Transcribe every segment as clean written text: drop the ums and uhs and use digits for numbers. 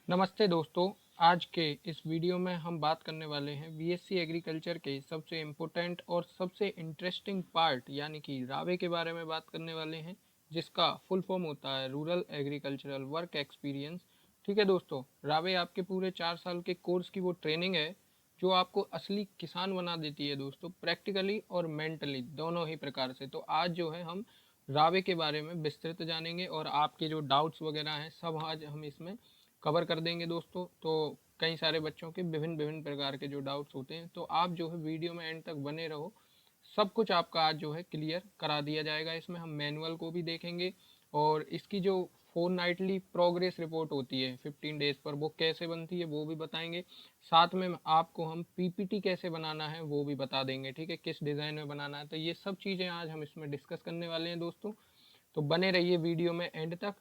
नमस्ते दोस्तों। आज के इस वीडियो में हम बात करने वाले हैं बीएससी एग्रीकल्चर के सबसे इम्पोर्टेंट और सबसे इंटरेस्टिंग पार्ट यानी कि रावे के बारे में बात करने वाले हैं, जिसका फुल फॉर्म होता है रूरल एग्रीकल्चरल वर्क एक्सपीरियंस। ठीक है दोस्तों, रावे आपके पूरे 4 साल के कोर्स की वो ट्रेनिंग है जो आपको असली किसान बना देती है दोस्तों, प्रैक्टिकली और मेंटली दोनों ही प्रकार से। तो आज जो है हम रावे के बारे में विस्तृत जानेंगे और आपके जो डाउट्स वगैरह हैं सब आज हम इसमें कवर कर देंगे दोस्तों। तो कई सारे बच्चों के विभिन्न विभिन्न प्रकार के जो डाउट्स होते हैं, तो आप जो है वीडियो में एंड तक बने रहो। सब कुछ आपका आज जो है क्लियर करा दिया जाएगा। इसमें हम मैनुअल को भी देखेंगे और इसकी जो फोर्टनाइटली प्रोग्रेस रिपोर्ट होती है 15 डेज पर, वो कैसे बनती है वो भी बताएंगे। साथ में आपको हम पीपीटी कैसे बनाना है वो भी बता देंगे। ठीक है, किस डिज़ाइन में बनाना है, तो ये सब चीज़ें आज हम इसमें डिस्कस करने वाले हैं दोस्तों। तो बने रहिए वीडियो में एंड तक।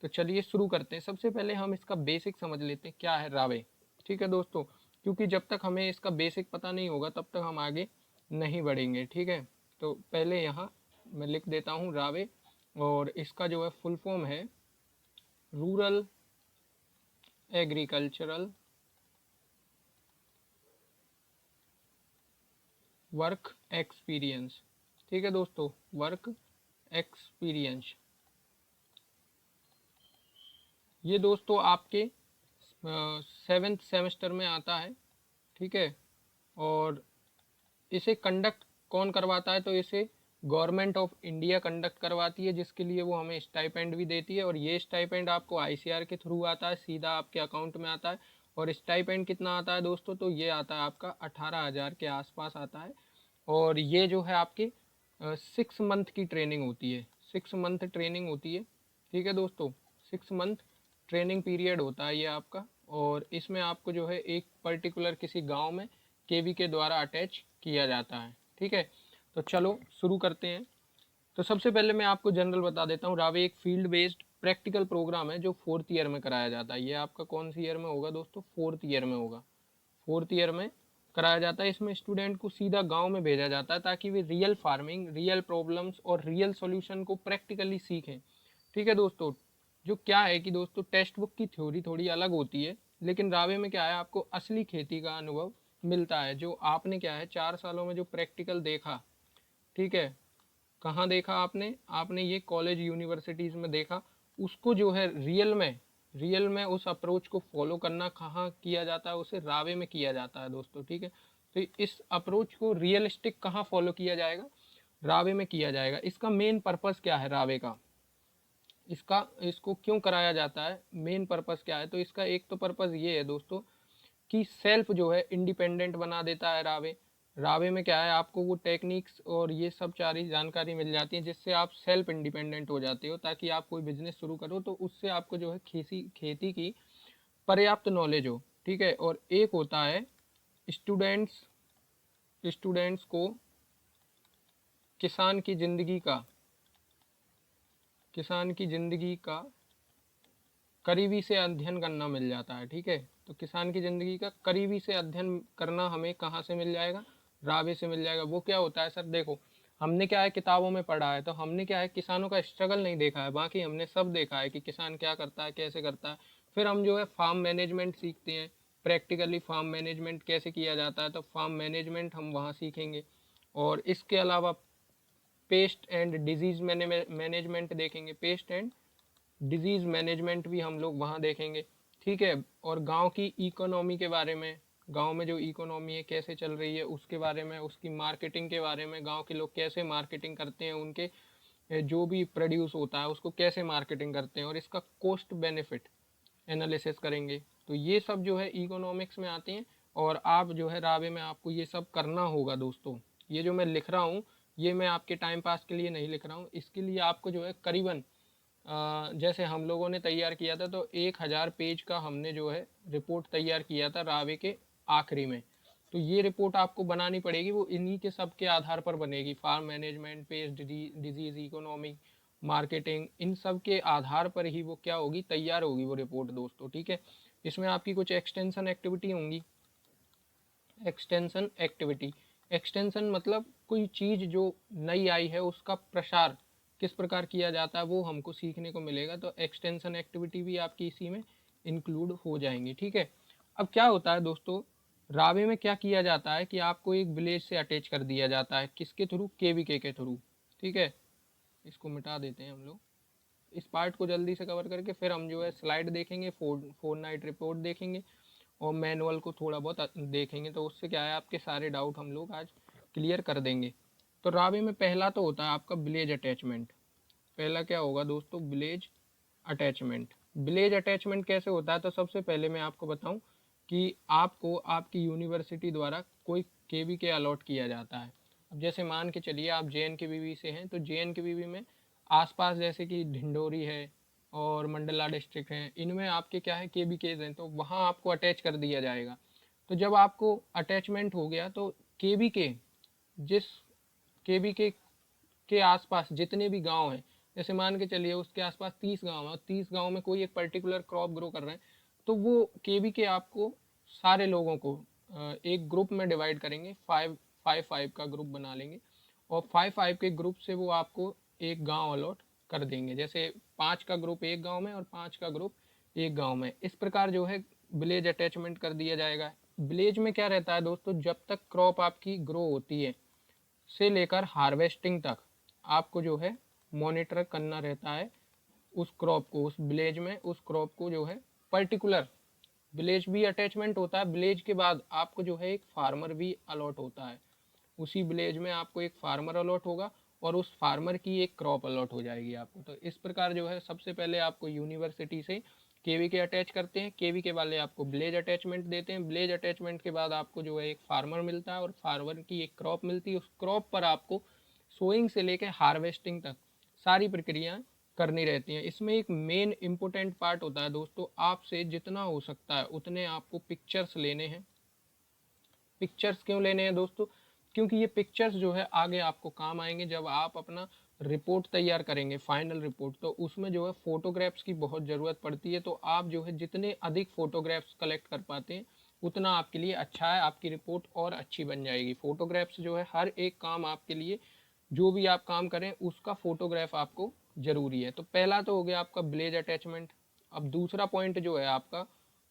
तो चलिए शुरू करते हैं। सबसे पहले हम इसका बेसिक समझ लेते हैं क्या है रावे। ठीक है दोस्तों, क्योंकि जब तक हमें इसका बेसिक पता नहीं होगा तब तक हम आगे नहीं बढ़ेंगे। ठीक है, तो पहले यहाँ मैं लिख देता हूँ रावे, और इसका जो है फुल फॉर्म है रूरल एग्रीकल्चरल वर्क एक्सपीरियंस। ठीक है दोस्तों, वर्क एक्सपीरियंस ये दोस्तों आपके 7th सेमेस्टर में आता है। ठीक है, और इसे कंडक्ट कौन करवाता है, तो इसे गवर्नमेंट ऑफ इंडिया कंडक्ट करवाती है, जिसके लिए वो हमें स्टाइपेंड भी देती है। और ये स्टाइपेंड आपको आईसीआर के थ्रू आता है, सीधा आपके अकाउंट में आता है। और स्टाइपेंड कितना आता है दोस्तों, तो ये आता है आपका 18,000 के आसपास आता है। और ये जो है आपके 6 मंथ की ट्रेनिंग होती है, 6 मंथ ट्रेनिंग होती है। ठीक है दोस्तों, 6 मंथ ट्रेनिंग पीरियड होता है ये आपका। और इसमें आपको जो है एक पर्टिकुलर किसी गांव में केवी के द्वारा अटैच किया जाता है। ठीक है, तो चलो शुरू करते हैं। तो सबसे पहले मैं आपको जनरल बता देता हूँ, रावे एक फील्ड बेस्ड प्रैक्टिकल प्रोग्राम है जो 4th ईयर में कराया जाता है। ये आपका कौन सी ईयर में होगा दोस्तों, 4th ईयर में होगा। 4th ईयर में कराया जाता है। इसमें स्टूडेंट को सीधा गांव में भेजा जाता है ताकि वे रियल फार्मिंग, रियल प्रॉब्लम्स और रियल सॉल्यूशन को प्रैक्टिकली सीखें। ठीक है दोस्तों, जो क्या है कि दोस्तों टेक्स्ट बुक की थ्योरी थोड़ी अलग होती है, लेकिन रावे में क्या है आपको असली खेती का अनुभव मिलता है, जो आपने क्या है 4 सालों में जो प्रैक्टिकल देखा। ठीक है, कहाँ देखा आपने, आपने ये कॉलेज यूनिवर्सिटीज़ में देखा, उसको जो है रियल में उस अप्रोच को फॉलो करना कहाँ किया जाता है, उसे रावे में किया जाता है दोस्तों। ठीक है, तो इस अप्रोच को रियलिस्टिक कहाँ फॉलो किया जाएगा, रावे में किया जाएगा। इसका मेन पर्पस क्या है रावे का, इसको क्यों कराया जाता है, मेन पर्पस क्या है, तो इसका एक तो पर्पस ये है दोस्तों कि सेल्फ जो है इंडिपेंडेंट बना देता है रावे। रावे में क्या है आपको वो टेक्निक्स और ये सब सारी जानकारी मिल जाती है जिससे आप सेल्फ इंडिपेंडेंट हो जाते हो, ताकि आप कोई बिजनेस शुरू करो तो उससे आपको जो है खेती की पर्याप्त नॉलेज हो। ठीक है, और एक होता है स्टूडेंट्स स्टूडेंट्स को किसान की ज़िंदगी का किसान की ज़िंदगी का करीबी से अध्ययन करना मिल जाता है। ठीक है, तो किसान की ज़िंदगी का करीबी से अध्ययन करना हमें कहाँ से मिल जाएगा, रावे से मिल जाएगा। वो क्या होता है सर, देखो हमने क्या है किताबों में पढ़ा है, तो हमने क्या है किसानों का स्ट्रगल नहीं देखा है, बाकी हमने सब देखा है कि किसान क्या करता है, कैसे करता है। फिर हम जो है फार्म मैनेजमेंट सीखते हैं, प्रैक्टिकली फार्म मैनेजमेंट कैसे किया जाता है, तो फार्म मैनेजमेंट हम वहाँ सीखेंगे। और इसके अलावा पेस्ट एंड डिजीज़ मैनेजमेंट देखेंगे, पेस्ट एंड डिजीज़ मैनेजमेंट भी हम लोग वहाँ देखेंगे। ठीक है, और गांव की इकोनॉमी के बारे में, गांव में जो इकोनॉमी है कैसे चल रही है उसके बारे में, उसकी मार्केटिंग के बारे में, गांव के लोग कैसे मार्केटिंग करते हैं, उनके जो भी प्रोड्यूस होता है उसको कैसे मार्केटिंग करते हैं, और इसका कॉस्ट बेनिफिट एनालिसिस करेंगे। तो ये सब जो है इकोनॉमिक्स में आते हैं। और आप जो है रावे में आपको ये सब करना होगा दोस्तों। ये जो मैं लिख रहा हूँ ये मैं आपके टाइम पास के लिए नहीं लिख रहा हूँ, इसके लिए आपको जो है करीबन जैसे हम लोगों ने तैयार किया था तो 1,000 पेज का हमने जो है रिपोर्ट तैयार किया था रावे के आखिरी में। तो ये रिपोर्ट आपको बनानी पड़ेगी, वो इन्हीं के सब के आधार पर बनेगी, farm management, pest disease, economy, marketing, इन सब के आधार पर ही वो क्या होगी, तैयार होगी वो रिपोर्ट दोस्तों। ठीक है, इसमें आपकी कुछ एक्सटेंशन एक्टिविटी होंगी। एक्सटेंशन मतलब कोई चीज़ जो नई आई है उसका प्रसार किस प्रकार किया जाता है वो हमको सीखने को मिलेगा। तो एक्सटेंशन एक्टिविटी भी आपकी इसी में इंक्लूड हो जाएंगे। ठीक है, अब क्या होता है दोस्तों, रावे में क्या किया जाता है कि आपको एक विलेज से अटैच कर दिया जाता है, किसके थ्रू, केवीके के थ्रू। ठीक है, इसको मिटा देते हैं हम लोग, इस पार्ट को जल्दी से कवर करके फिर हम जो है स्लाइड देखेंगे, फोर नाइट रिपोर्ट देखेंगे और मैनुअल को थोड़ा बहुत देखेंगे। तो उससे क्या है, आपके सारे डाउट हम लोग आज क्लियर कर देंगे। तो रावे में पहला तो होता है आपका विलेज अटैचमेंट। पहला क्या होगा दोस्तों, विलेज अटैचमेंट। विलेज अटैचमेंट कैसे होता है, तो सबसे पहले मैं आपको बताऊं कि आपको आपकी यूनिवर्सिटी द्वारा कोई केवीके अलॉट किया जाता है। अब जैसे मान के चलिए आप JNKVB से हैं, तो JNKVB में आसपास जैसे कि ढिंडोरी है और मंडला डिस्ट्रिक्ट है, इनमें आपके क्या है, केवीकेज हैं, तो वहाँ आपको अटैच कर दिया जाएगा। तो जब आपको अटैचमेंट हो गया तो केवीके, जिस केवीके के आसपास जितने भी गांव हैं, जैसे मान के चलिए उसके आसपास 30 गांव है और 30 गांव में कोई एक पर्टिकुलर क्रॉप ग्रो कर रहे हैं, तो वो केवीके आपको सारे लोगों को एक ग्रुप में डिवाइड करेंगे, फाइव फाइव फाइव का ग्रुप बना लेंगे और फाइव फाइव के ग्रुप से वो आपको एक गांव अलॉट कर देंगे। जैसे 5 का ग्रुप एक गांव में और 5 का ग्रुप एक गांव में, इस प्रकार जो है विलेज अटैचमेंट कर दिया जाएगा। विलेज में क्या रहता है दोस्तों, जब तक क्रॉप आपकी ग्रो होती है से लेकर हार्वेस्टिंग तक आपको जो है मॉनिटर करना रहता है उस क्रॉप को, उस विलेज में उस क्रॉप को जो है पर्टिकुलर। विलेज भी अटैचमेंट होता है, विलेज के बाद आपको जो है एक फार्मर भी अलॉट होता है, उसी विलेज में आपको एक फार्मर अलॉट होगा और उस फार्मर की एक क्रॉप अलॉट हो जाएगी आपको। तो इस प्रकार जो है सबसे पहले आपको यूनिवर्सिटी से केवीके अटैच करते हैं, केवीके वाले आपको विलेज अटैचमेंट देते हैं, विलेज अटैचमेंट के बाद आपको जो है एक फार्मर मिलता है और फार्मर की एक क्रॉप मिलती है। उस क्रॉप पर आपको सोइंग से लेकर हार्वेस्टिंग तक सारी प्रक्रियाएं करनी रहती हैं। इसमें एक मेन इंपॉर्टेंट पार्ट होता है दोस्तों, आपसे जितना हो सकता है उतने आपको पिक्चर्स लेने हैं। पिक्चर्स क्यों लेने हैं दोस्तों, क्योंकि ये पिक्चर्स जो है आगे आपको काम आएंगे जब आप अपना रिपोर्ट तैयार करेंगे, फाइनल रिपोर्ट। तो उसमें जो है फोटोग्राफ्स की बहुत ज़रूरत पड़ती है, तो आप जो है जितने अधिक फोटोग्राफ्स कलेक्ट कर पाते हैं उतना आपके लिए अच्छा है, आपकी रिपोर्ट और अच्छी बन जाएगी। फोटोग्राफ्स जो है हर एक काम आपके लिए, जो भी आप काम करें उसका फोटोग्राफ आपको ज़रूरी है। तो पहला तो हो गया आपका विलेज अटैचमेंट। अब दूसरा पॉइंट जो है आपका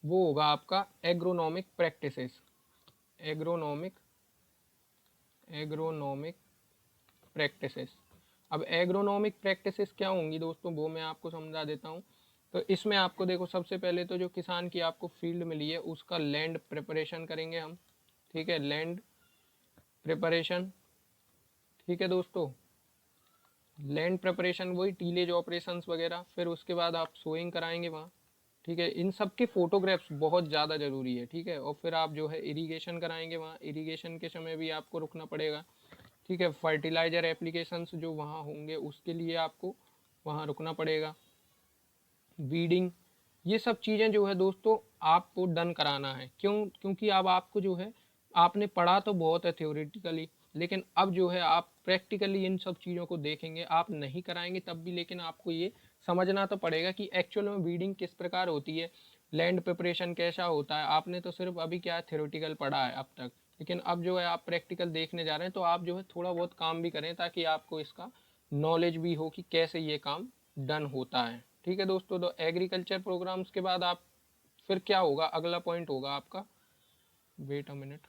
वो होगा आपका agronomic practices. Agronomic agronomic practices. अब एग्रोनॉमिक प्रैक्टिसेस क्या होंगी दोस्तों, वो मैं आपको समझा देता हूँ। तो इसमें आपको देखो, सबसे पहले तो जो किसान की आपको फील्ड मिली है उसका लैंड प्रिपरेशन करेंगे हम। ठीक है, लैंड प्रिपरेशन। ठीक है दोस्तों, लैंड प्रिपरेशन वही टीलेज ऑपरेशंस वगैरह, फिर उसके बाद आप सोइंग कराएंगे वहाँ। ठीक है, इन सब के फोटोग्राफ्स बहुत ज़्यादा ज़रूरी है। ठीक है, और फिर आप जो है इरिगेशन कराएंगे वहाँ, इरिगेशन के समय भी आपको रुकना पड़ेगा। ठीक है, फर्टिलाइज़र एप्लीकेशंस जो वहाँ होंगे उसके लिए आपको वहाँ रुकना पड़ेगा। वीडिंग, ये सब चीज़ें जो है दोस्तों आपको डन कराना है। क्यों, क्योंकि अब आपको जो है, आपने पढ़ा तो बहुत है थ्योरेटिकली, लेकिन अब जो है आप प्रैक्टिकली इन सब चीज़ों को देखेंगे। आप नहीं कराएंगे तब भी, लेकिन आपको ये समझना तो पड़ेगा कि एक्चुअल में वीडिंग किस प्रकार होती है, लैंड प्रिपरेशन कैसा होता है। आपने तो सिर्फ अभी क्या है, थ्योरेटिकल पढ़ा है अब तक, लेकिन अब जो है आप प्रैक्टिकल देखने जा रहे हैं, तो आप जो है थोड़ा बहुत काम भी करें ताकि आपको इसका नॉलेज भी हो कि कैसे ये काम डन होता है। ठीक है दोस्तों, तो एग्रीकल्चर प्रोग्राम्स के बाद आप फिर क्या होगा, अगला पॉइंट होगा आपका, wait a minute,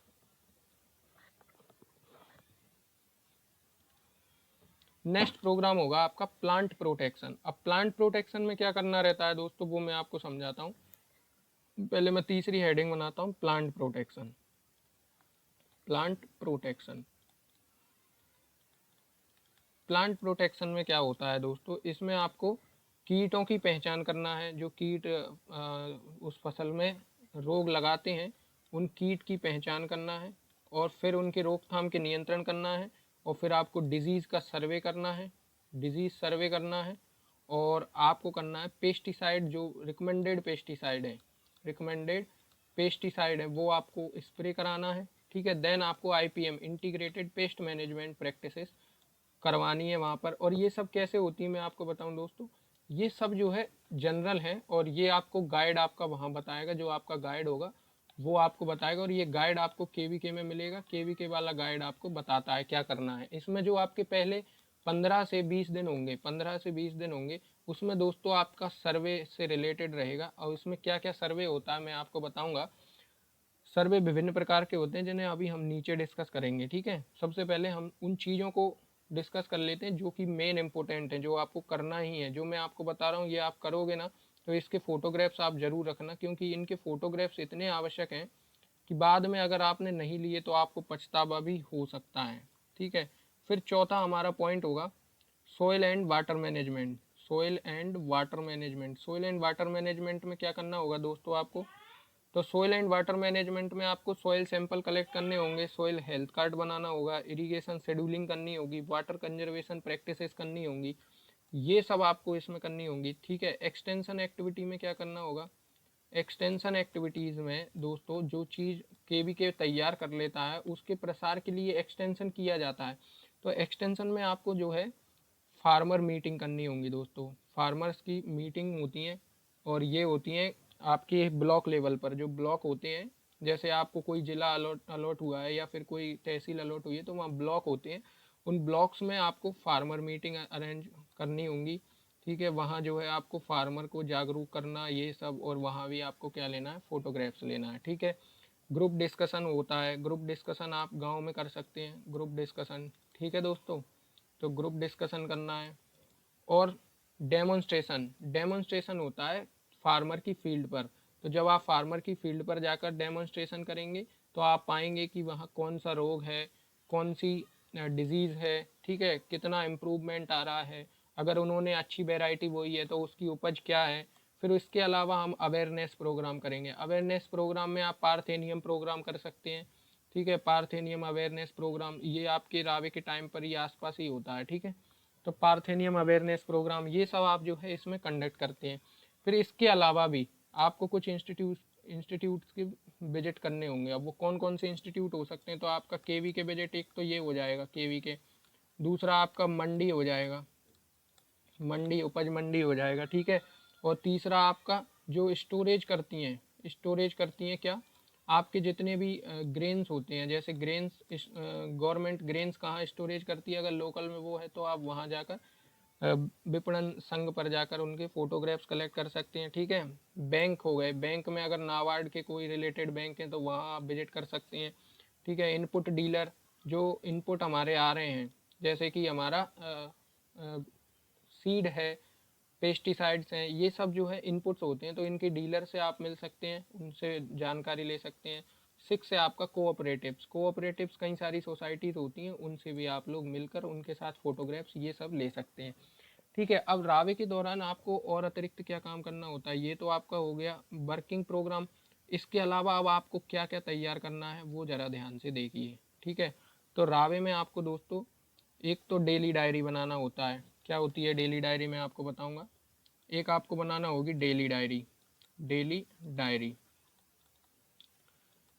next programme होगा आपका प्लांट प्रोटेक्शन। अब प्लांट प्रोटेक्शन में क्या करना रहता है दोस्तों, वो मैं आपको समझाता हूँ। पहले मैं तीसरी हेडिंग बनाता हूँ, plant protection. Plant protection, plant protection में क्या होता है दोस्तों, इसमें आपको कीटों की पहचान करना है। जो कीट उस फसल में रोग लगाते हैं, उन कीट की पहचान करना है और फिर उनके रोकथाम के नियंत्रण करना है। और फिर आपको डिजीज़ का सर्वे करना है, डिजीज़ सर्वे करना है। और आपको करना है पेस्टिसाइड, जो रिकमेंडेड पेस्टिसाइड है, रिकमेंडेड पेस्टिसाइड है वो आपको स्प्रे कराना है। ठीक है, देन आपको IPM, integrated pest management practices करवानी है वहाँ पर। और ये सब कैसे होती है मैं आपको बताऊँ दोस्तों, ये सब जो है जनरल है और ये आपको गाइड आपका वहाँ बताएगा, जो आपका गाइड होगा वो आपको बताएगा। और ये गाइड आपको KVK में मिलेगा, KVK वाला गाइड आपको बताता है क्या करना है। इसमें जो आपके पहले 15 से 20 दिन होंगे, 15 से 20 दिन होंगे। उसमें दोस्तों आपका सर्वे से रिलेटेड रहेगा, और उसमें क्या क्या सर्वे होता है मैं आपको बताऊंगा। सर्वे विभिन्न प्रकार के होते हैं जिन्हें अभी हम नीचे डिस्कस करेंगे, ठीक है। सबसे पहले हम उन चीज़ों को डिस्कस कर लेते हैं जो कि मेन इंपॉर्टेंट हैं, जो आपको करना ही है। जो मैं आपको बता रहा हूँ ये आप करोगे ना, तो इसके फ़ोटोग्राफ्स आप ज़रूर रखना, क्योंकि इनके फ़ोटोग्राफ्स इतने आवश्यक हैं कि बाद में अगर आपने नहीं लिए तो आपको पछतावा भी हो सकता है, ठीक है। फिर चौथा हमारा पॉइंट होगा soil and water management. Soil and water management, soil and water management में क्या करना होगा दोस्तों आपको, तो सोइल एंड वाटर मैनेजमेंट में आपको सोइल सैंपल कलेक्ट करने होंगे, सोइल हेल्थ कार्ड बनाना होगा, इरिगेशन शेड्यूलिंग करनी होगी, वाटर कंजर्वेशन प्रैक्टिसेस करनी होंगी, ये सब आपको इसमें करनी होंगी, ठीक है। एक्सटेंशन एक्टिविटी में क्या करना होगा, एक्सटेंशन एक्टिविटीज़ में दोस्तों जो चीज़ केवीके तैयार कर लेता है उसके प्रसार के लिए एक्सटेंशन किया जाता है। तो एक्सटेंशन में आपको जो है फार्मर मीटिंग करनी होंगी दोस्तों, फार्मर्स की मीटिंग होती हैं, और ये होती हैं आपके ब्लॉक लेवल पर। जो ब्लॉक होते हैं, जैसे आपको कोई ज़िला अलॉट अलॉट हुआ है या फिर कोई तहसील अलॉट हुई है, तो वहाँ ब्लॉक होते हैं। उन ब्लॉक्स में आपको फार्मर मीटिंग अरेंज करनी होंगी, ठीक है। वहाँ जो है आपको फार्मर को जागरूक करना ये सब, और वहाँ भी आपको क्या लेना है, फ़ोटोग्राफ्स लेना है, ठीक है। ग्रुप डिस्कशन होता है, ग्रुप डिस्कशन आप गांव में कर सकते हैं, ग्रुप डिस्कशन, ठीक है दोस्तों। तो ग्रुप डिस्कशन करना है। और डेमोन्स्ट्रेशन, डेमोन्स्ट्रेशन होता है फार्मर की फील्ड पर। तो जब आप फार्मर की फील्ड पर जाकर डेमोन्स्ट्रेशन करेंगे तो आप पाएंगे कि वहाँ कौन सा रोग है, कौन सी डिजीज़ है, ठीक है, कितना इम्प्रूवमेंट आ रहा है, अगर उन्होंने अच्छी वेराइटी बोई है तो उसकी उपज क्या है। फिर इसके अलावा हम अवेयरनेस प्रोग्राम करेंगे। अवेयरनेस प्रोग्राम में आप पार्थेनियम प्रोग्राम कर सकते हैं, ठीक है। पार्थेनियम अवेयरनेस प्रोग्राम ये आपके रावे के टाइम पर ही आसपास ही होता है, ठीक है। तो पार्थेनियम अवेयरनेस प्रोग्राम ये सब आप जो है इसमें कंडक्ट करते हैं। फिर इसके अलावा भी आपको कुछ इंस्टीट्यूट्स के विजिट करने होंगे। अब वो कौन कौन से इंस्टीट्यूट हो सकते हैं, तो आपका केवी के विजिट एक तो ये हो जाएगा केवी के, दूसरा आपका मंडी हो जाएगा, मंडी उपज मंडी हो जाएगा, ठीक है। और तीसरा आपका जो स्टोरेज करती हैं क्या, आपके जितने भी ग्रेन्स होते हैं, जैसे ग्रेन्स, गवर्नमेंट ग्रेन्स कहाँ स्टोरेज करती है, अगर लोकल में वो है तो आप वहाँ जाकर विपणन संघ पर जाकर उनके फोटोग्राफ्स कलेक्ट कर सकते हैं, ठीक है। बैंक हो गए, बैंक में अगर नाबार्ड के कोई रिलेटेड बैंक हैं तो वहाँ आप विजिट कर सकते हैं, ठीक है। इनपुट डीलर, जो इनपुट हमारे आ रहे हैं, जैसे कि हमारा सीड है, पेस्टिसाइड्स हैं, ये सब जो है इनपुट्स होते हैं, तो इनके डीलर से आप मिल सकते हैं, उनसे जानकारी ले सकते हैं। 6 से आपका कोऑपरेटिव्स, कोऑपरेटिव्स कई सारी सोसाइटीज़ होती हैं, उनसे भी आप लोग मिलकर उनके साथ फ़ोटोग्राफ्स ये सब ले सकते हैं, ठीक है। अब रावे के दौरान आपको और अतिरिक्त क्या काम करना होता है, ये तो आपका हो गया वर्किंग प्रोग्राम। इसके अलावा अब आपको क्या क्या तैयार करना है वो ज़रा ध्यान से देखिए, ठीक है। तो रावे में आपको दोस्तों एक तो डेली डायरी बनाना होता है। क्या होती है डेली डायरी, मैं आपको बताऊंगा। एक आपको बनाना होगी daily diary. Daily diary,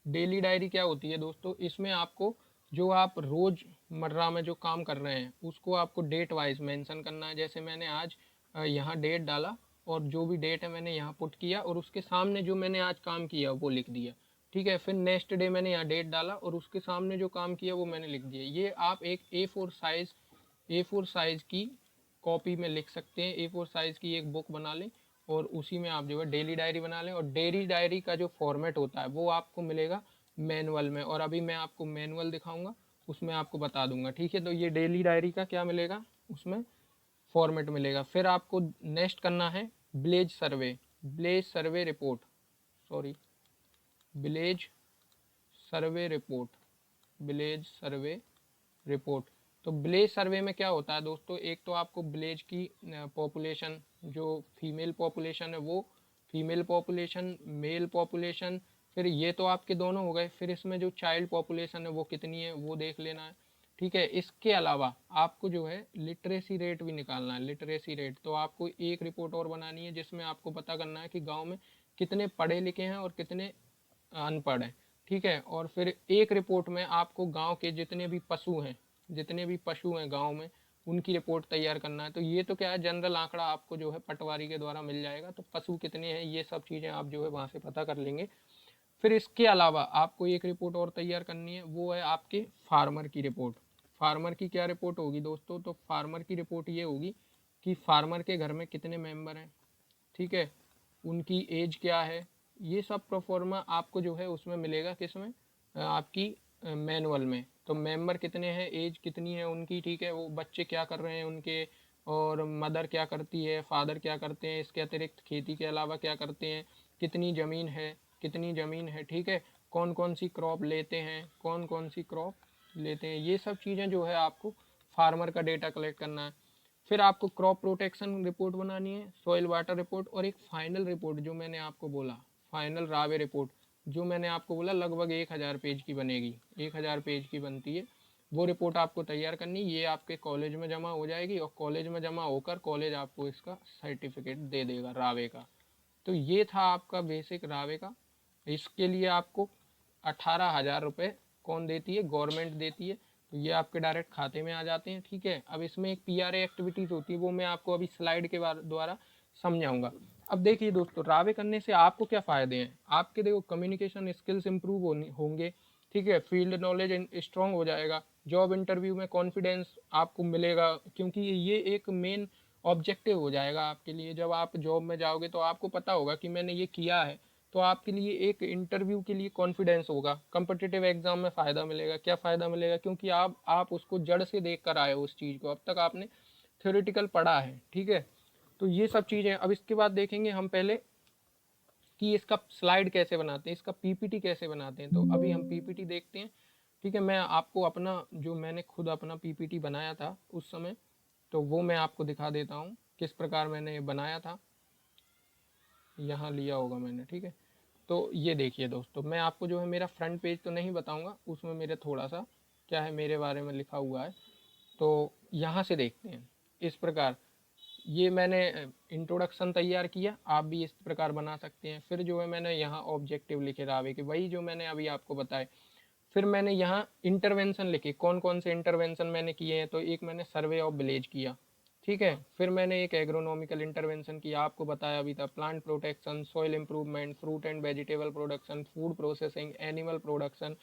daily diary क्या होती है दोस्तों, इसमें आपको जो आप रोज़मर्रा में जो काम कर रहे हैं उसको आपको डेट वाइज मेंशन करना है। जैसे मैंने आज यहाँ डेट डाला, और जो भी डेट है मैंने यहाँ पुट किया, और उसके सामने जो मैंने आज काम किया वो लिख दिया, ठीक है। फिर नेक्स्ट डे मैंने यहाँ डेट डाला और उसके सामने जो काम किया वो मैंने लिख दिया। ये आप एक A4 साइज़ की कॉपी में लिख सकते हैं। A4 साइज़ की एक बुक बना लें और उसी में आप जो है डेली डायरी बना लें। और डेली डायरी का जो फॉर्मेट होता है वो आपको मिलेगा मैनुअल में, और अभी मैं आपको मैनुअल दिखाऊंगा, उसमें आपको बता दूंगा, ठीक है। तो ये डेली डायरी का क्या मिलेगा, उसमें फॉर्मेट मिलेगा। फिर आपको नेक्स्ट करना है village survey report, sorry, village survey report, village survey report. तो विलेज सर्वे में क्या होता है दोस्तों, एक तो आपको विलेज की पॉपुलेशन, जो फीमेल पॉपुलेशन है वो, फीमेल पॉपुलेशन, मेल पॉपुलेशन, फिर ये तो आपके दोनों हो गए। फिर इसमें जो चाइल्ड पॉपुलेशन है वो कितनी है वो देख लेना है, ठीक है। इसके अलावा आपको जो है लिटरेसी रेट भी निकालना है। लिटरेसी रेट, तो आपको एक रिपोर्ट और बनानी है जिसमें आपको पता करना है कि गाँव में कितने पढ़े लिखे हैं और कितने अनपढ़ हैं, ठीक है। और फिर एक रिपोर्ट में आपको गांव के जितने भी पशु हैं गांव में, उनकी रिपोर्ट तैयार करना है। तो ये तो क्या है, जनरल आंकड़ा आपको जो है पटवारी के द्वारा मिल जाएगा, तो पशु कितने हैं ये सब चीज़ें आप जो है वहाँ से पता कर लेंगे। फिर इसके अलावा आपको एक रिपोर्ट और तैयार करनी है, वो है आपके फार्मर की रिपोर्ट। फार्मर की क्या रिपोर्ट होगी दोस्तों, तो फार्मर की रिपोर्ट ये होगी कि फार्मर के घर में कितने मेंबर हैं, ठीक है, उनकी एज क्या है, ये सब प्रोफॉर्मा आपको जो है उसमें मिलेगा, किसमें, आपकी मैनुअल में। तो मेंबर कितने हैं, एज कितनी है उनकी, ठीक है, वो बच्चे क्या कर रहे हैं उनके, और मदर क्या करती है, फादर क्या करते हैं, इसके अतिरिक्त खेती के अलावा क्या करते हैं, कितनी ज़मीन है, कितनी ज़मीन है, ठीक है, कौन कौन सी क्रॉप लेते हैं, कौन कौन सी क्रॉप लेते हैं, ये सब चीज़ें जो है आपको फार्मर का डेटा कलेक्ट करना है। फिर आपको क्रॉप प्रोटेक्शन रिपोर्ट बनानी है, सॉइल वाटर रिपोर्ट, और एक फाइनल रिपोर्ट जो मैंने आपको बोला, फाइनल रावे रिपोर्ट, जो मैंने आपको बोला लगभग 1000 पेज की बनेगी, 1000 पेज की बनती है। वो रिपोर्ट आपको तैयार करनी, ये आपके कॉलेज में जमा हो जाएगी, और कॉलेज में जमा होकर कॉलेज आपको इसका सर्टिफिकेट दे देगा रावे का। तो ये था आपका बेसिक रावे का। इसके लिए आपको 18,000 रुपये कौन देती है, गवर्नमेंट देती है। तो ये आपके डायरेक्ट खाते में आ जाते हैं, ठीक है। अब इसमें एक PRA एक्टिविटीज़ होती है, वो मैं आपको अभी स्लाइड के द्वारा समझाऊंगा। अब देखिए दोस्तों, रावे करने से आपको क्या फ़ायदे हैं, आपके देखो कम्युनिकेशन स्किल्स इंप्रूव होंगे, ठीक है, फील्ड नॉलेज स्ट्रॉन्ग हो जाएगा, जॉब इंटरव्यू में कॉन्फिडेंस आपको मिलेगा, क्योंकि ये एक मेन ऑब्जेक्टिव हो जाएगा आपके लिए। जब आप जॉब में जाओगे तो आपको पता होगा कि मैंने ये किया है, तो आपके लिए एक इंटरव्यू के लिए कॉन्फिडेंस होगा, कम्पिटिटिव एग्जाम में फ़ायदा मिलेगा। क्या फ़ायदा मिलेगा, क्योंकि आप उसको जड़ से देख कर आए हो, उस चीज़ को अब तक आपने थ्योरेटिकल पढ़ा है, ठीक है। तो ये सब चीज़ें अब इसके बाद देखेंगे हम पहले कि इसका स्लाइड कैसे बनाते हैं, इसका PPT कैसे बनाते हैं। तो अभी हम PPT देखते हैं, ठीक है। मैं आपको अपना जो मैंने खुद अपना PPT बनाया था उस समय, तो वो मैं आपको दिखा देता हूँ किस प्रकार मैंने बनाया था। यहाँ लिया होगा मैंने, ठीक है। तो ये देखिए दोस्तों, मैं आपको जो है मेरा फ्रंट पेज तो नहीं बताऊँगा, उसमें मेरे थोड़ा सा क्या है मेरे बारे में लिखा हुआ है। तो यहाँ से देखते हैं इस प्रकार, ये मैंने इंट्रोडक्शन तैयार किया, आप भी इस प्रकार बना सकते हैं। फिर जो है मैंने यहाँ ऑब्जेक्टिव लिखे रावे के, वही जो मैंने अभी आपको बताए। फिर मैंने यहाँ इंटरवेंशन लिखे, कौन कौन से इंटरवेंशन मैंने किए हैं। तो एक मैंने सर्वे ऑफ विलेज किया, ठीक है। फिर मैंने एक एग्रोनॉमिकल इंटरवेंशन किया, आपको बताया अभी था, plant protection, soil improvement, fruit and vegetable production, food processing, animal production,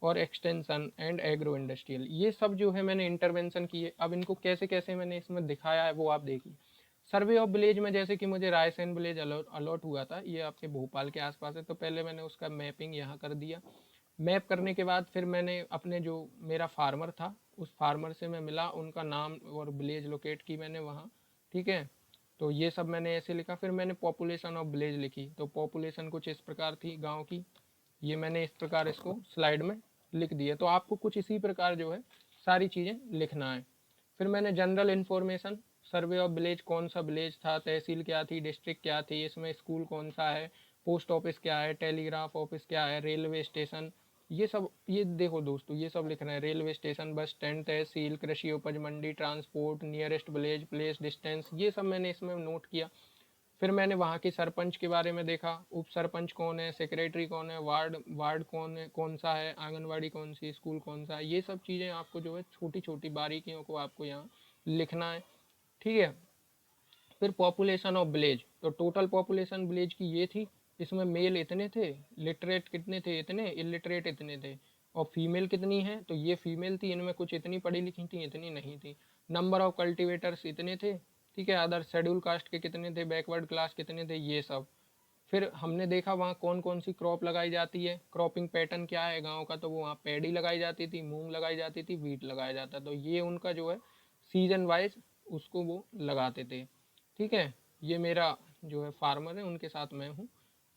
और एक्सटेंशन एंड एग्रो इंडस्ट्रियल, ये सब जो है मैंने इंटरवेंशन किए। अब इनको कैसे कैसे मैंने इसमें दिखाया है वो आप देखिए। सर्वे ऑफ विलेज में जैसे कि मुझे रायसेन विलेज अलॉट हुआ था, ये आपके भोपाल के आसपास है, तो पहले मैंने उसका मैपिंग यहाँ कर दिया। मैप करने के बाद फिर मैंने अपने जो मेरा फार्मर था, उस फार्मर से मैं मिला, उनका नाम और विलेज लोकेट की मैंने वहाँ, ठीक है। तो ये सब मैंने ऐसे लिखा। फिर मैंने पॉपुलेशन ऑफ विलेज लिखी, तो पॉपुलेशन कुछ इस प्रकार थी गांव की, ये मैंने इस प्रकार इसको स्लाइड में लिख दिया। तो आपको कुछ इसी प्रकार जो है सारी चीज़ें लिखना है। फिर मैंने general information, survey of village, कौन सा विलेज था, तहसील क्या थी, डिस्ट्रिक्ट क्या थी, इसमें स्कूल कौन सा है, पोस्ट ऑफिस क्या है, टेलीग्राफ ऑफिस क्या है, रेलवे स्टेशन, ये सब, ये देखो दोस्तों ये सब लिखना है। Railway station, bus stand, tehsil, कृषि उपज मंडी, transport, nearest village, place, distance, ये सब मैंने इसमें नोट किया। फिर मैंने वहाँ के सरपंच के बारे में देखा, उप सरपंच कौन है, सेक्रेटरी कौन है, वार्ड वार्ड कौन है, कौन सा है, आंगनवाड़ी कौन सी, स्कूल कौन सा है, ये सब चीज़ें आपको जो है छोटी छोटी बारीकियों को आपको यहाँ लिखना है, ठीक है। फिर पॉपुलेशन ऑफ विलेज, तो टोटल पॉपुलेशन विलेज की ये थी, इसमें मेल इतने थे, लिटरेट कितने थे इतने, इलिटरेट इतने थे, और फीमेल कितनी है, तो ये फीमेल थी, इनमें कुछ इतनी पढ़ी लिखी थी, इतनी नहीं थी। नंबर ऑफ कल्टिवेटर्स इतने थे, ठीक है। अदर शेड्यूल कास्ट के कितने थे, बैकवर्ड क्लास कितने थे, ये सब। फिर हमने देखा वहाँ कौन कौन सी क्रॉप लगाई जाती है, क्रॉपिंग पैटर्न क्या है गांव का, तो वो वहाँ पैडी लगाई जाती थी, मूंग लगाई जाती थी, वीट लगाया जाता, तो ये उनका जो है सीजन वाइज उसको वो लगाते थे, ठीक है। ये मेरा जो है फार्मर है, उनके साथ मैं हूँ,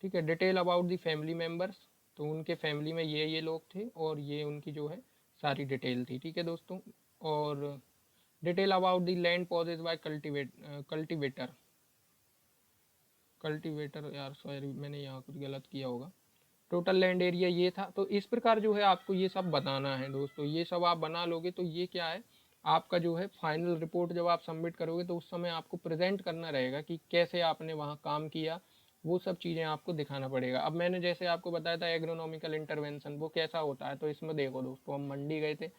ठीक है। Detail about the family members, तो उनके फैमिली में ये लोग थे, और ये उनकी जो है सारी डिटेल थी, ठीक है दोस्तों। और डिटेल अबाउट दी लैंड पॉजेज बाय कल्टीवेटर यार सॉरी मैंने यहाँ कुछ गलत किया होगा। टोटल लैंड एरिया ये था। तो इस प्रकार जो है आपको ये सब बताना है दोस्तों, ये सब आप बना लोगे तो ये क्या है, आपका जो है फाइनल रिपोर्ट जब आप सबमिट करोगे तो उस समय आपको प्रेजेंट करना रहेगा कि कैसे आपने वहाँ काम किया, वो सब चीज़ें आपको दिखाना पड़ेगा। अब मैंने जैसे आपको बताया था एग्रोनॉमिकल इंटरवेंशन वो कैसा होता है, तो इसमें देखो दोस्तों, हम मंडी गए थे,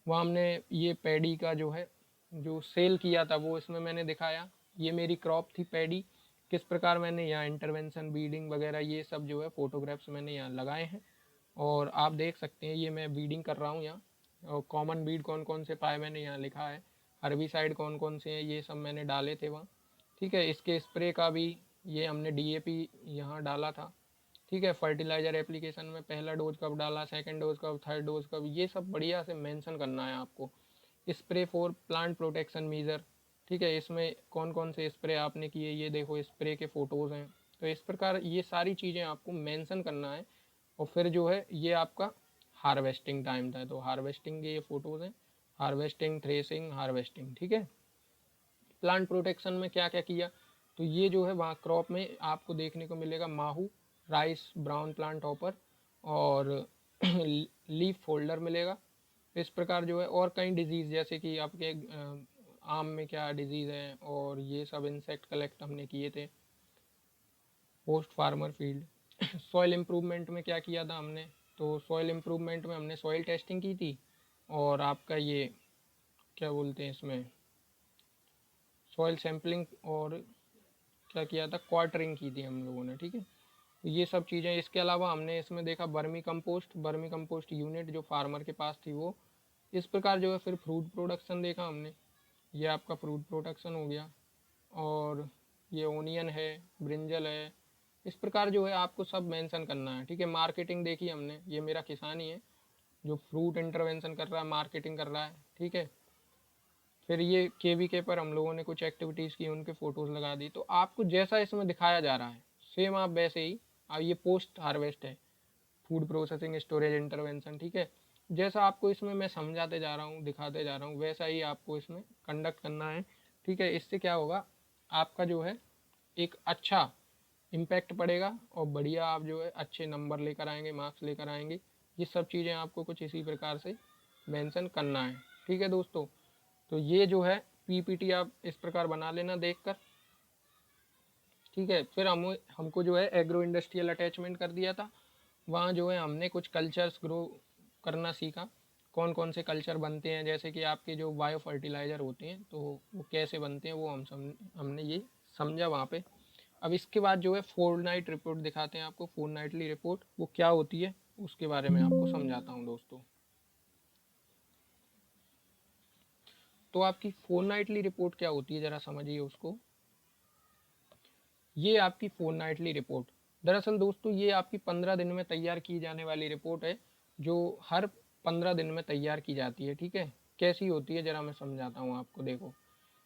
वहाँ हमने ये पैडी का जो है जो सेल किया था वो इसमें मैंने दिखाया। ये मेरी क्रॉप थी पैडी, किस प्रकार मैंने यहाँ इंटरवेंशन, बीडिंग वगैरह ये सब जो है फोटोग्राफ्स मैंने यहाँ लगाए हैं, और आप देख सकते हैं ये मैं बीडिंग कर रहा हूँ यहाँ, और कॉमन बीड कौन कौन से पाए मैंने यहाँ लिखा है, हर्बिसाइड कौन कौन से हैं ये सब मैंने डाले थे वहाँ। ठीक है, इसके स्प्रे का भी ये हमने डीएपी यहाँ डाला था। ठीक है, फर्टिलाइजर एप्लीकेशन में पहला डोज कब डाला, सेकंड डोज कब, थर्ड डोज कब, ये सब बढ़िया से मेंशन करना है आपको। Spray for plant protection measure, ठीक है, इसमें कौन कौन से स्प्रे आपने किए ये देखो, स्प्रे के फ़ोटोज़ हैं। तो इस प्रकार ये सारी चीज़ें आपको मेंशन करना है। और फिर जो है ये आपका हार्वेस्टिंग टाइम था, तो हार्वेस्टिंग के ये फ़ोटोज़ हैं, हार्वेस्टिंग, थ्रेसिंग, हार्वेस्टिंग। ठीक है, प्लांट प्रोटेक्शन में क्या क्या किया, तो ये जो है वहाँ क्रॉप में आपको देखने को मिलेगा माहू, राइस ब्राउन प्लांट हॉपर और लीफ फोल्डर मिलेगा। इस प्रकार जो है और कई डिजीज़ जैसे कि आपके आम में क्या डिजीज़ है और ये सब इंसेक्ट कलेक्ट हमने किए थे। Post farmer field soil improvement में क्या किया था हमने, तो सॉइल इम्प्रूवमेंट में हमने सॉइल टेस्टिंग की थी और आपका ये क्या बोलते हैं इसमें सॉइल सैम्पलिंग और क्या किया था, क्वार्टरिंग की थी हम लोगों ने। ठीक है, तो ये सब चीज़ें। इसके अलावा हमने इसमें देखा बर्मी कंपोस्ट यूनिट जो फार्मर के पास थी वो। इस प्रकार जो है फिर फ्रूट प्रोडक्शन देखा हमने, ये आपका फ्रूट प्रोडक्शन हो गया। और ये ओनियन है, ब्रिंजल है, इस प्रकार जो है आपको सब मेंशन करना है। ठीक है, मार्केटिंग देखी हमने, ये मेरा किसान ही है जो फ्रूट इंटरवेंशन कर रहा है, मार्केटिंग कर रहा है। ठीक है, फिर ये केवीके पर हम लोगों ने कुछ एक्टिविटीज़ की, उनके फ़ोटोज़ लगा दी। तो आपको जैसा इसमें दिखाया जा रहा है सेम आप वैसे ही, अब ये पोस्ट हार्वेस्ट है, फूड प्रोसेसिंग स्टोरेज इंटरवेंशन। ठीक है, जैसा आपको इसमें मैं समझाते जा रहा हूँ, दिखाते जा रहा हूँ, वैसा ही आपको इसमें कंडक्ट करना है। ठीक है, इससे क्या होगा, आपका जो है एक अच्छा इम्पैक्ट पड़ेगा और बढ़िया आप जो है अच्छे नंबर लेकर आएंगे, मार्क्स लेकर आएंगे। ये सब चीज़ें आपको कुछ इसी प्रकार से मेंशन करना है। ठीक है दोस्तों, तो ये जो है पीपीटी आप इस प्रकार बना लेना देखकर। ठीक है, फिर हमको जो है एग्रो इंडस्ट्रियल अटैचमेंट कर दिया था, वहाँ जो है हमने कुछ कल्चर्स ग्रो करना सीखा, कौन कौन से कल्चर बनते हैं, जैसे कि आपके जो बायो फर्टिलाइज़र होते हैं तो वो कैसे बनते हैं वो हमने ये समझा वहाँ पे। अब इसके बाद जो है फोर्टनाइट रिपोर्ट दिखाते हैं आपको, फोर्टनाइटली रिपोर्ट वो क्या होती है उसके बारे में आपको समझाता हूँ दोस्तों। तो आपकी फोर्टनाइटली रिपोर्ट क्या होती है ज़रा समझिए उसको। ये आपकी फोर्टनाइटली रिपोर्ट, दरअसल दोस्तों ये आपकी 15 दिन में तैयार की जाने वाली रिपोर्ट है, जो हर 15 दिन में तैयार की जाती है। ठीक है, कैसी होती है ज़रा मैं समझाता हूँ आपको। देखो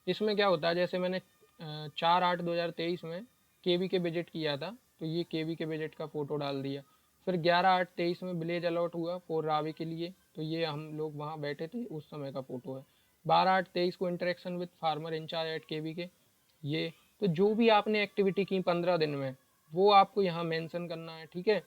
इसमें क्या होता है, जैसे मैंने 4/8/2023 में केवी के विजिट किया था, तो ये केवी के विजिट का फ़ोटो डाल दिया। फिर 11/8/23 में विलेज अलॉट हुआ फॉर रावे के लिए, तो ये हम लोग वहाँ बैठे थे उस समय का फ़ोटो है। 12/8/23 को interaction with farmer incharge at KV के, ये तो जो भी आपने एक्टिविटी की 15 दिन में वो आपको यहाँ मेंशन करना है। ठीक है,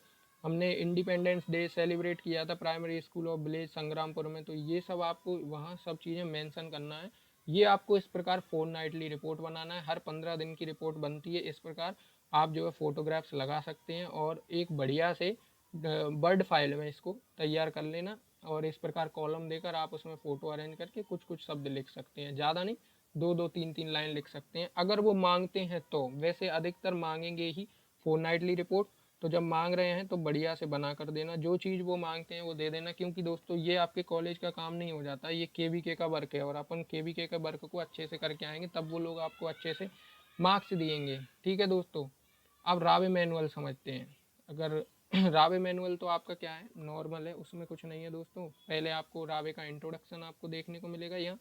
हमने इंडिपेंडेंस डे सेलिब्रेट किया था primary school of village Sangrampur में, तो ये सब आपको वहाँ सब चीज़ें मेंशन करना है। ये आपको इस प्रकार फोर्टनाइटली रिपोर्ट बनाना है, हर 15 दिन की रिपोर्ट बनती है। इस प्रकार आप जो है फ़ोटोग्राफ्स लगा सकते हैं और एक बढ़िया से वर्ड फाइल में इसको तैयार कर लेना, और इस प्रकार कॉलम देकर आप उसमें फ़ोटो अरेंज करके कुछ कुछ शब्द लिख सकते हैं, ज़्यादा नहीं, 2-2 3-3 लाइन लिख सकते हैं अगर वो मांगते हैं तो। वैसे अधिकतर मांगेंगे ही फोर्टनाइटली रिपोर्ट, तो जब मांग रहे हैं तो बढ़िया से बना कर देना, जो चीज़ वो मांगते हैं वो दे देना, क्योंकि दोस्तों ये आपके कॉलेज का काम नहीं हो जाता, ये केवीके का वर्क है और अपन केवीके का वर्क को अच्छे से करके आएंगे तब वो लोग आपको अच्छे से मार्क्स दिएंगे। ठीक है दोस्तों, अब रावे मैनुअल समझते हैं। अगर रावे मैनुअल तो आपका क्या है, नॉर्मल है, उसमें कुछ नहीं है दोस्तों। पहले आपको रावे का इंट्रोडक्शन आपको देखने को मिलेगा यहाँ,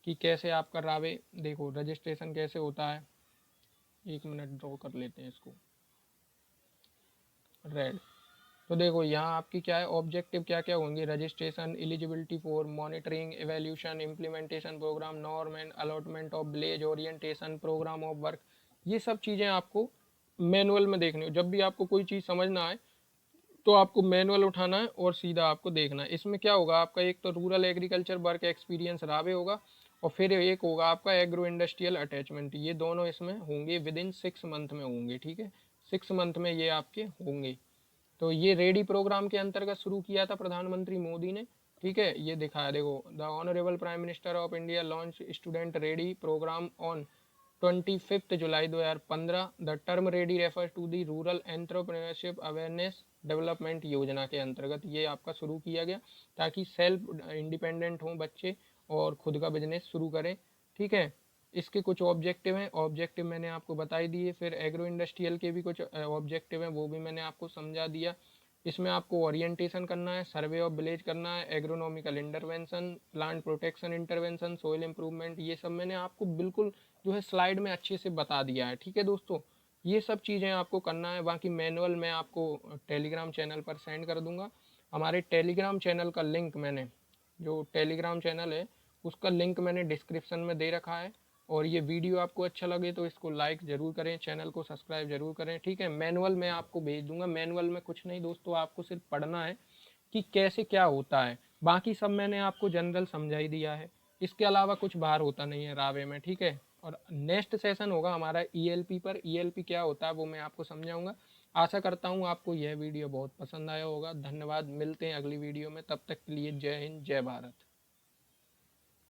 कि कैसे आपका रावे, देखो रजिस्ट्रेशन कैसे होता है। 1 मिनट ड्रॉ कर लेते हैं इसको रेड। तो देखो यहाँ आपकी क्या है, ऑब्जेक्टिव क्या क्या होंगे, registration, eligibility for monitoring, evaluation, implementation programme, norm and allotment of village orientation, programme of work, ये सब चीज़ें आपको मैनुअल में देखनी हो। जब भी आपको कोई चीज़ समझ ना आए तो आपको मैनुअल उठाना है और सीधा आपको देखना है। इसमें क्या होगा आपका, एक तो रूरल एग्रीकल्चर वर्क एक्सपीरियंस रावे होगा और फिर एक होगा आपका एग्रो इंडस्ट्रियल अटैचमेंट, ये दोनों इसमें होंगे विद इन 6 मंथ में होंगे। ठीक है, 6 मंथ में ये आपके होंगे। तो ये रेडी प्रोग्राम के अंतर्गत शुरू किया था प्रधानमंत्री मोदी ने। ठीक है, ये दिखाया देखो, the honourable prime minister of India launch student ready programme on 25 July 2015 the term ready refer to the rural entrepreneurship awareness development Yojana के अंतर्गत ये आपका शुरू किया गया ताकि सेल्फ इंडिपेंडेंट हों बच्चे और खुद का बिजनेस शुरू करें। ठीक है, इसके कुछ ऑब्जेक्टिव हैं, ऑब्जेक्टिव मैंने आपको बताई दिए। फिर एग्रो इंडस्ट्रियल के भी कुछ ऑब्जेक्टिव हैं, वो भी मैंने आपको समझा दिया। इसमें आपको ओरिएंटेशन करना है, सर्वे ऑफ विलेज करना है, agronomical intervention, plant protection intervention, soil improvement, ये सब मैंने आपको बिल्कुल जो है स्लाइड में अच्छे से बता दिया है। ठीक है दोस्तों, ये सब चीज़ें आपको करना है। बाकी मैनुअल मैं आपको टेलीग्राम चैनल पर सेंड कर दूंगा। हमारे टेलीग्राम चैनल का लिंक मैंने, जो टेलीग्राम चैनल है उसका लिंक मैंने डिस्क्रिप्शन में दे रखा है। और ये वीडियो आपको अच्छा लगे तो इसको लाइक ज़रूर करें, चैनल को सब्सक्राइब जरूर करें। ठीक है, मैनुअल मैं आपको भेज दूंगा। मैनुअल में कुछ नहीं दोस्तों, आपको सिर्फ पढ़ना है कि कैसे क्या होता है, बाकी सब मैंने आपको जनरल समझा ही दिया है। इसके अलावा कुछ बाहर होता नहीं है रावे में। ठीक है, और नेक्स्ट सेशन होगा हमारा ईएलपी पर। ईएलपी क्या होता है वो मैं आपको समझाऊंगा। आशा करता हूँ आपको यह वीडियो बहुत पसंद आया होगा। धन्यवाद, मिलते हैं अगली वीडियो में, तब तक के लिए जय हिंद, जय भारत।